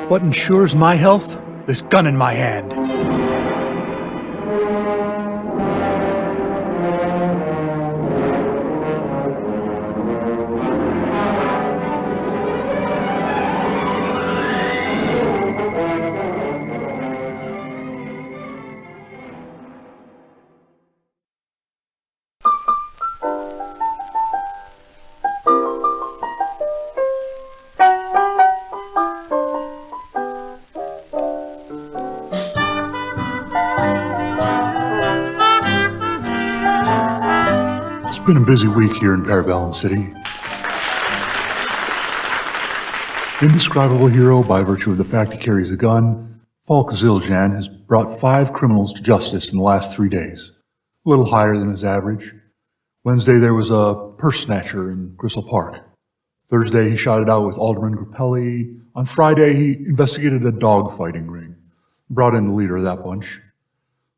What ensures my health? This gun in my hand. It's been a busy week here in Parabellum City. Indescribable hero by virtue of the fact he carries a gun, Falk Zildjian has brought 5 criminals to justice in the last 3 days, a little higher than his average. Wednesday there was a purse snatcher in Gristle Park. Thursday he shot it out with Alderman Grappelli. On Friday he investigated a dog-fighting ring, brought in the leader of that bunch.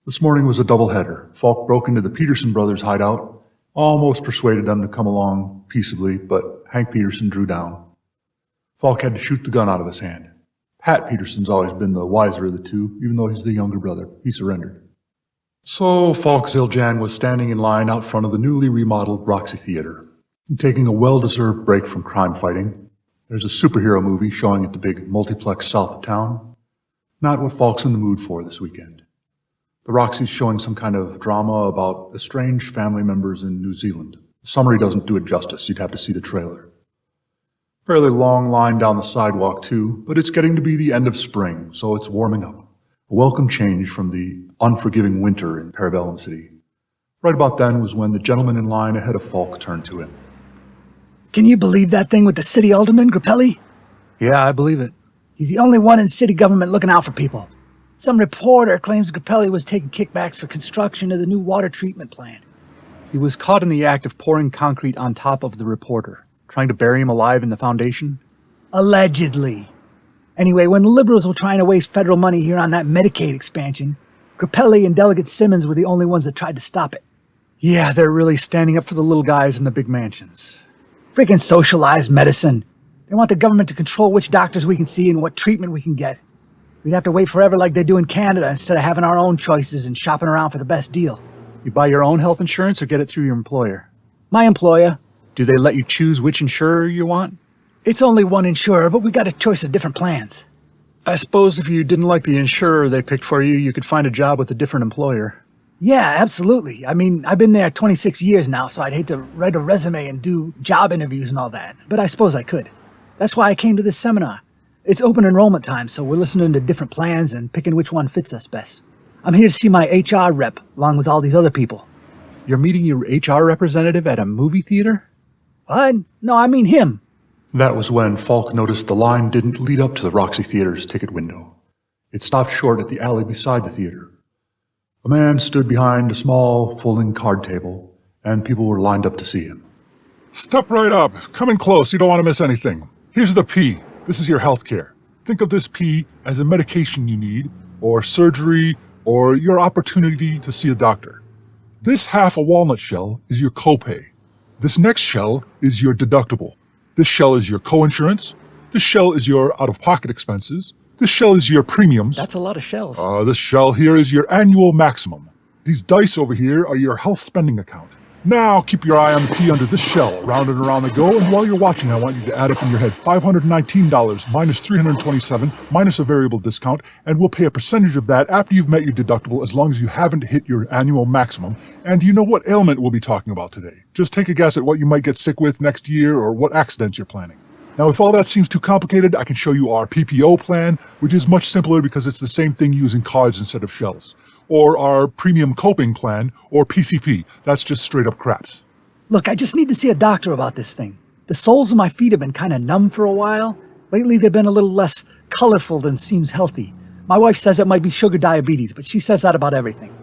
This morning was a doubleheader. Falk broke into the Peterson brothers' hideout, almost persuaded them to come along peaceably, but Hank Peterson drew down. Falk had to shoot the gun out of his hand. Pat Peterson's always been the wiser of the two, even though he's the younger brother. He surrendered. So Falk Zildjian was standing in line out front of the newly remodeled Roxy Theater, taking a well-deserved break from crime fighting. There's a superhero movie showing at the big multiplex south of town. Not what Falk's in the mood for this weekend. The Roxy's showing some kind of drama about estranged family members in New Zealand. The summary doesn't do it justice. You'd have to see the trailer. Fairly long line down the sidewalk, too, but it's getting to be the end of spring, so it's warming up. A welcome change from the unforgiving winter in Parabellum City. Right about then was when the gentleman in line ahead of Falk turned to him. Can you believe that thing with the city alderman, Grappelli? Yeah, I believe it. He's the only one in city government looking out for people. Some reporter claims Grappelli was taking kickbacks for construction of the new water treatment plant. He was caught in the act of pouring concrete on top of the reporter, trying to bury him alive in the foundation. Allegedly. Anyway, when the Liberals were trying to waste federal money here on that Medicaid expansion, Grappelli and Delegate Simmons were the only ones that tried to stop it. Yeah, they're really standing up for the little guys in the big mansions. Freaking socialized medicine. They want the government to control which doctors we can see and what treatment we can get. We'd have to wait forever like they do in Canada instead of having our own choices and shopping around for the best deal. You buy your own health insurance or get it through your employer? My employer. Do they let you choose which insurer you want? It's only one insurer, but we got a choice of different plans. I suppose if you didn't like the insurer they picked for you, you could find a job with a different employer. Yeah, absolutely. I mean, I've been there 26 years now, so I'd hate to write a resume and do job interviews and all that. But I suppose I could. That's why I came to this seminar. It's open enrollment time, so we're listening to different plans and picking which one fits us best. I'm here to see my HR rep, along with all these other people. You're meeting your HR representative at a movie theater? What? No, I mean him. That was when Falk noticed the line didn't lead up to the Roxy Theater's ticket window. It stopped short at the alley beside the theater. A man stood behind a small folding card table, and people were lined up to see him. Step right up. Come in close. You don't want to miss anything. Here's the P. This is your health care. Think of this P as a medication you need, or surgery, or your opportunity to see a doctor. This half a walnut shell is your copay. This next shell is your deductible. This shell is your coinsurance. This shell is your out-of-pocket expenses. This shell is your premiums. That's a lot of shells. This shell here is your annual maximum. These dice over here are your health spending account. Now keep your eye on the P under this shell. Round and around they go, and while you're watching, I want you to add up in your head $519 minus $327 minus a variable discount, and we'll pay a percentage of that after you've met your deductible as long as you haven't hit your annual maximum. And you know what ailment we'll be talking about today. Just take a guess at what you might get sick with next year or what accidents you're planning. Now, if all that seems too complicated, I can show you our PPO plan, which is much simpler because it's the same thing using cards instead of shells. Or our premium coping plan, or PCP. That's just straight up craps. Look, I just need to see a doctor about this thing. The soles of my feet have been kind of numb for a while. Lately, they've been a little less colorful than seems healthy. My wife says it might be sugar diabetes, but she says that about everything.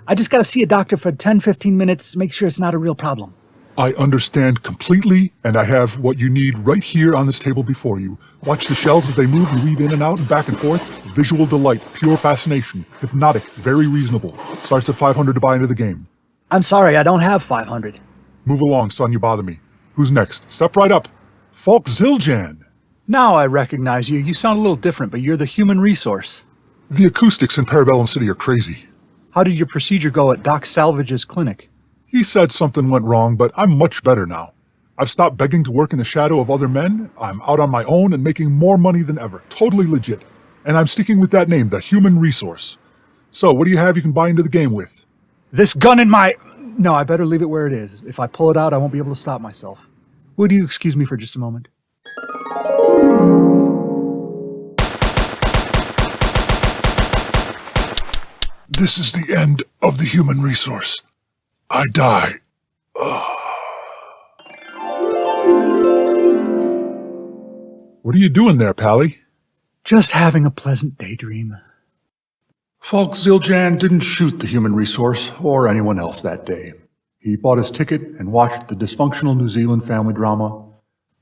I just got to see a doctor for 10-15 minutes, make sure it's not a real problem. I understand completely, and I have what you need right here on this table before you. Watch the shells as they move and weave in and out and back and forth. Visual delight, pure fascination, hypnotic, very reasonable. Starts at $500 to buy into the game. I'm sorry, I don't have $500. Move along, son, you bother me. Who's next? Step right up. Falk Zildjian. Now I recognize you. You sound a little different, but you're the human resource. The acoustics in Parabellum City are crazy. How did your procedure go at Doc Salvage's clinic? He said something went wrong, but I'm much better now. I've stopped begging to work in the shadow of other men. I'm out on my own and making more money than ever. Totally legit. And I'm sticking with that name, the human resource. So, what do you have you can buy into the game with? This gun in my... No, I better leave it where it is. If I pull it out, I won't be able to stop myself. Would you excuse me for just a moment? This is the end of the human resource. I die. What are you doing there, Pally? Just having a pleasant daydream. Falk Zildjian didn't shoot the human resource or anyone else that day. He bought his ticket and watched the dysfunctional New Zealand family drama,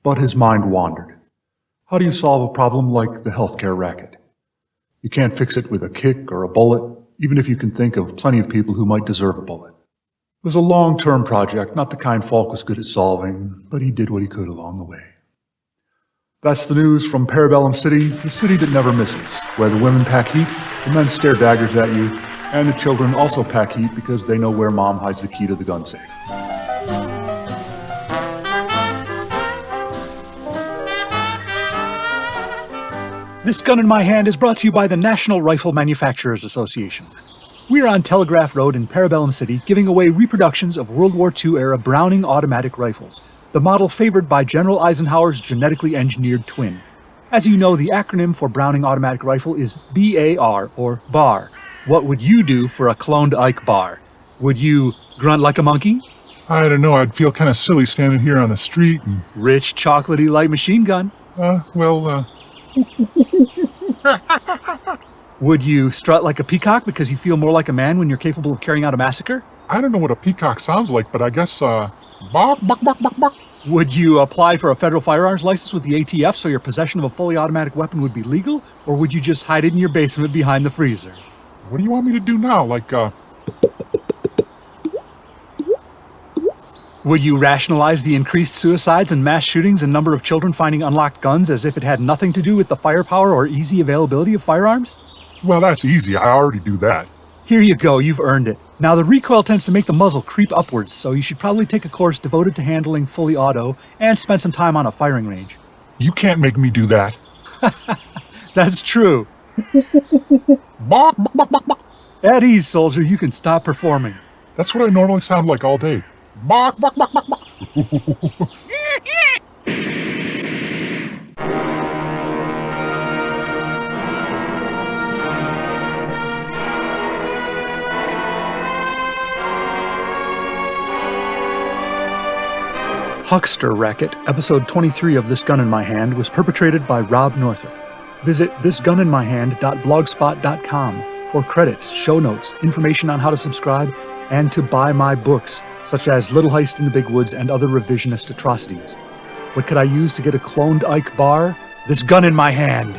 but his mind wandered. How do you solve a problem like the healthcare racket? You can't fix it with a kick or a bullet, even if you can think of plenty of people who might deserve a bullet. It was a long-term project, not the kind Falk was good at solving, but he did what he could along the way. That's the news from Parabellum City, the city that never misses, where the women pack heat, the men stare daggers at you, and the children also pack heat because they know where mom hides the key to the gun safe. This Gun in My Hand is brought to you by the National Rifle Manufacturers Association. We are on Telegraph Road in Parabellum City giving away reproductions of World War II-era Browning automatic rifles, the model favored by General Eisenhower's genetically engineered twin. As you know, the acronym for Browning automatic rifle is BAR, or BAR. What would you do for a cloned Ike bar? Would you grunt like a monkey? I don't know, I'd feel kind of silly standing here on the street and... Rich, chocolatey light machine gun? Would you strut like a peacock because you feel more like a man when you're capable of carrying out a massacre? I don't know what a peacock sounds like, but I guess, bark, bark, bark, bark, bark. Would you apply for a federal firearms license with the ATF so your possession of a fully automatic weapon would be legal? Or would you just hide it in your basement behind the freezer? What do you want me to do now? Would you rationalize the increased suicides and mass shootings and number of children finding unlocked guns as if it had nothing to do with the firepower or easy availability of firearms? Well, that's easy. I already do that. Here you go, you've earned it. Now, the recoil tends to make the muzzle creep upwards, so you should probably take a course devoted to handling fully auto and spend some time on a firing range. You can't make me do that. That's true. Bark, bark, bark, bark, bark. At ease, soldier, you can stop performing. That's what I normally sound like all day. Bark, bark, bark, bark, bark. Huckster Racket, episode 23 of This Gun in My Hand, was perpetrated by Rob Northup. Visit thisguninmyhand.blogspot.com for credits, show notes, information on how to subscribe, and to buy my books, such as Little Heist in the Big Woods and other revisionist atrocities. What could I use to get a cloned Ike bar? This gun in my hand.